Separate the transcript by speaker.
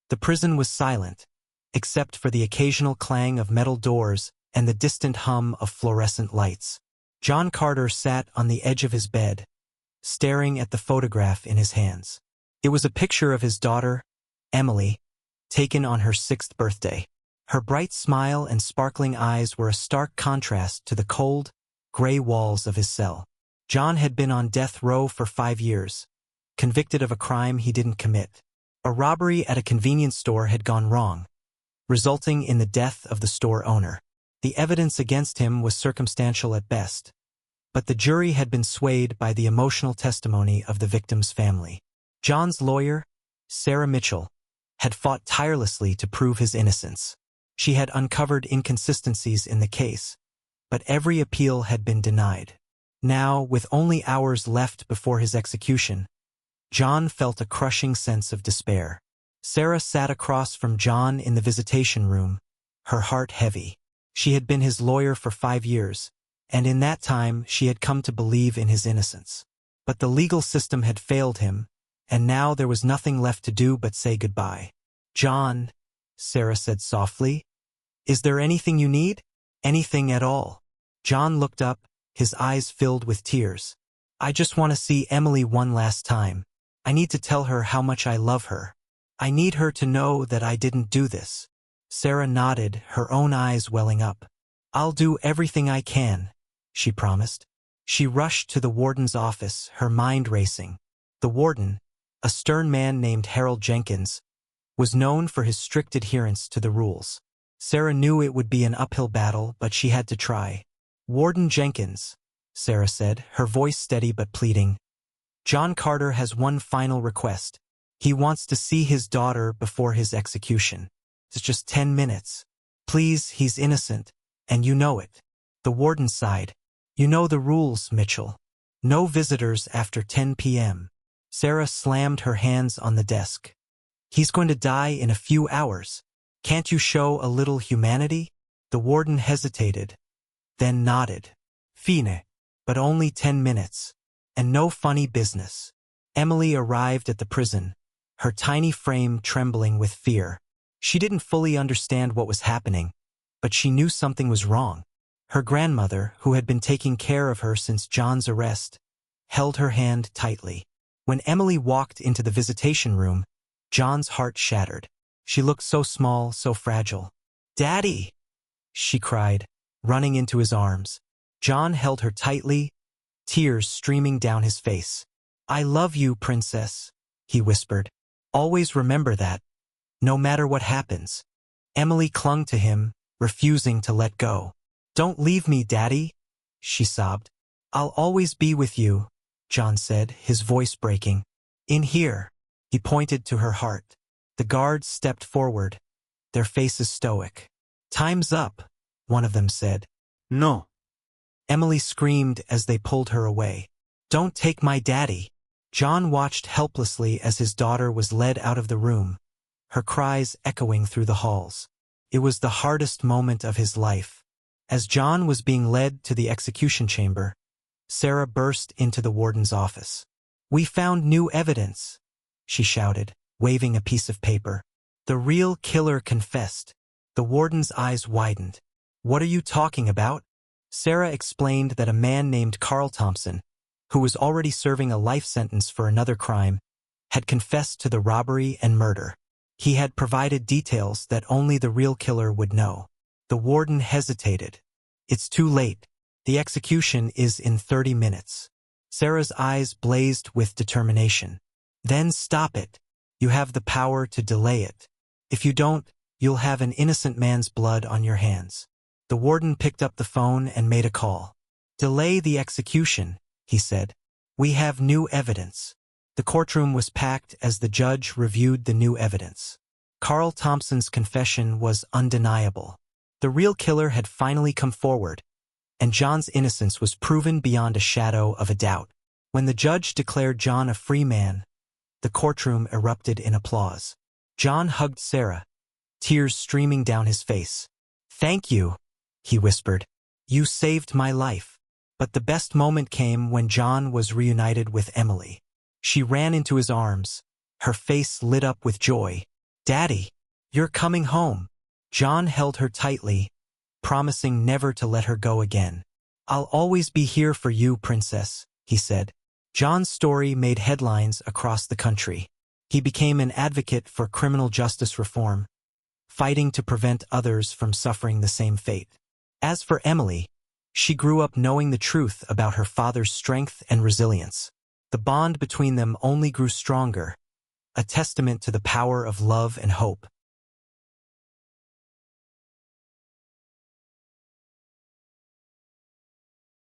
Speaker 1: The prison was silent, except for the occasional clang of metal doors and the distant hum of fluorescent lights. John Carter sat on the edge of his bed, staring at the photograph in his hands. It was a picture of his daughter, Emily, taken on her 6th birthday. Her bright smile and sparkling eyes were a stark contrast to the cold, gray walls of his cell. John had been on death row for 5 years, convicted of a crime he didn't commit. A robbery at a convenience store had gone wrong, resulting in the death of the store owner. The evidence against him was circumstantial at best, but the jury had been swayed by the emotional testimony of the victim's family. John's lawyer, Sarah Mitchell, had fought tirelessly to prove his innocence. She had uncovered inconsistencies in the case, but every appeal had been denied. Now, with only hours left before his execution, John felt a crushing sense of despair. Sarah sat across from John in the visitation room, her heart heavy. She had been his lawyer for 5 years, and in that time she had come to believe in his innocence. But the legal system had failed him, and now there was nothing left to do but say goodbye. "John," Sarah said softly, "is there anything you need? Anything at all?" John looked up, his eyes filled with tears. "I just want to see Emily one last time. I need to tell her how much I love her. I need her to know that I didn't do this." Sarah nodded, her own eyes welling up. "I'll do everything I can," she promised. She rushed to the warden's office, her mind racing. The warden, a stern man named Harold Jenkins, was known for his strict adherence to the rules. Sarah knew it would be an uphill battle, but she had to try. "Warden Jenkins," Sarah said, her voice steady but pleading, "John Carter has one final request. He wants to see his daughter before his execution. It's just 10 minutes. Please, he's innocent, and you know it." The warden sighed. "You know the rules, Mitchell. No visitors after 10 p.m. Sarah slammed her hands on the desk. "He's going to die in a few hours. Can't you show a little humanity?" The warden hesitated, then nodded. "Fine, but only 10 minutes. And no funny business." Emily arrived at the prison, her tiny frame trembling with fear. She didn't fully understand what was happening, but she knew something was wrong. Her grandmother, who had been taking care of her since John's arrest, held her hand tightly. When Emily walked into the visitation room, John's heart shattered. She looked so small, so fragile. "Daddy!" she cried, running into his arms. John held her tightly, tears streaming down his face. "I love you, princess," he whispered. "Always remember that, no matter what happens." Emily clung to him, refusing to let go. "Don't leave me, Daddy," she sobbed. "I'll always be with you," John said, his voice breaking. "In here." He pointed to her heart. The guards stepped forward, their faces stoic. "Time's up," one of them said.
Speaker 2: "No."
Speaker 1: Emily screamed as they pulled her away. "Don't take my daddy." John watched helplessly as his daughter was led out of the room, her cries echoing through the halls. It was the hardest moment of his life. As John was being led to the execution chamber, Sarah burst into the warden's office. "We found new evidence," she shouted, waving a piece of paper. "The real killer confessed." The warden's eyes widened. "What are you talking about?" Sarah explained that a man named Carl Thompson, who was already serving a life sentence for another crime, had confessed to the robbery and murder. He had provided details that only the real killer would know. The warden hesitated. "It's too late. The execution is in 30 minutes. Sarah's eyes blazed with determination. "Then stop it. You have the power to delay it. If you don't, you'll have an innocent man's blood on your hands." The warden picked up the phone and made a call. "Delay the execution," he said. "We have new evidence." The courtroom was packed as the judge reviewed the new evidence. Carl Thompson's confession was undeniable. The real killer had finally come forward, and John's innocence was proven beyond a shadow of a doubt. When the judge declared John a free man, the courtroom erupted in applause. John hugged Sarah, tears streaming down his face. "Thank you," he whispered. "You saved my life." But the best moment came when John was reunited with Emily. She ran into his arms, her face lit up with joy. "Daddy, you're coming home." John held her tightly, promising never to let her go again. "I'll always be here for you, princess," he said. John's story made headlines across the country. He became an advocate for criminal justice reform, fighting to prevent others from suffering the same fate. As for Emily, she grew up knowing the truth about her father's strength and resilience. The bond between them only grew stronger, a testament to the power of love and hope.